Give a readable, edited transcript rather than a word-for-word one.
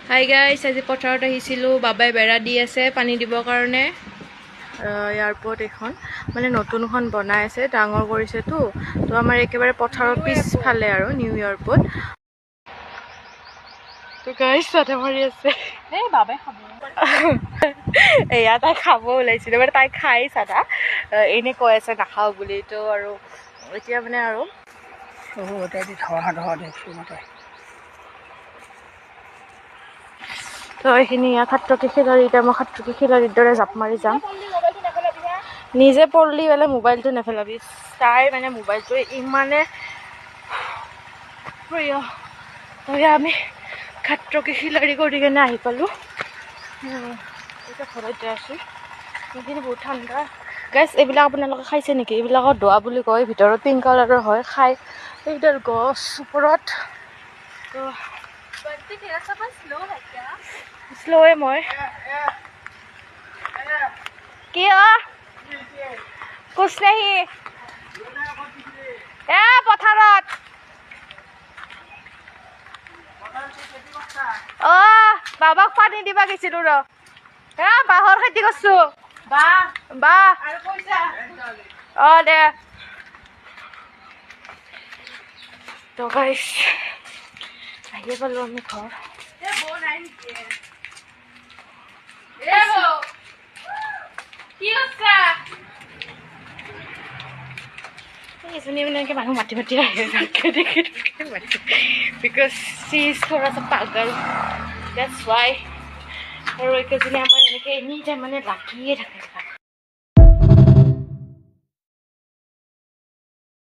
Hi guys, আজি পথাৰত আহিছিলোঁ। বাবাই বেৰা দি আছে পানী দিবৰ কাৰণে। এয়াৰপৰ্ট এখন মানে নতুনখন বনাই আছে, ডাঙৰ কৰিছেতো। তো আমাৰ একেবাৰে পথাৰৰ পিছফালে আৰু নিউ এয়াৰপৰ্ট। তো গাইছ তাতে মাৰি আছে। এই বাবাই খাব। এয়া তাই খাব ওলাইছিলে, মানে তাই খাই চাদা এনেই কৈ আছে নাখাওঁ বুলি। তো আৰু এতিয়া মানে আৰু তো এইখিনি ইয়াত সাত্ৰকী খিলাৰী, এতিয়া মই সাত্ৰকী খিলাৰীৰ দৰে জাপ মাৰি যাম। নিজে পঢ়লি বেলে মোবাইলটো নেপেলাবি। তাই মানে মোবাইলটো ইমানে প্ৰিয়। তো আমি সাত্ৰকী খিলাৰী কৰি কিনে আহি পালোঁ। এতিয়া ঘৰত যাই আছোঁ। এইখিনি বহুত ঠাণ্ডা। গাইছ, এইবিলাক আপোনালোকে খাইছে নেকি? এইবিলাকৰ দোৱা বুলি কয়, ভিতৰত পিংক কালাৰৰ হয়, খাই এইডাল গছ ওপৰত। তো শ্ল'ৱে মই কি কুছ নেহি পথাৰত বাবাক পানী দিবা গৈছিলো ৰ। বাঁহৰ খেতি কৰছো। বাহ দে। তো গাইছ আহিয়ে পালোঁ আমি ঘৰ। এজনী মানে এনেকৈ মানুহ মাতি মাতি আহে বিকজ চি ইজ থোৰাছা পাগল, দেটছ ৱাই। আৰু এইকেইজনী আমাৰ এনেকৈ এনি টাইম মানে লাগিয়ে থাকে।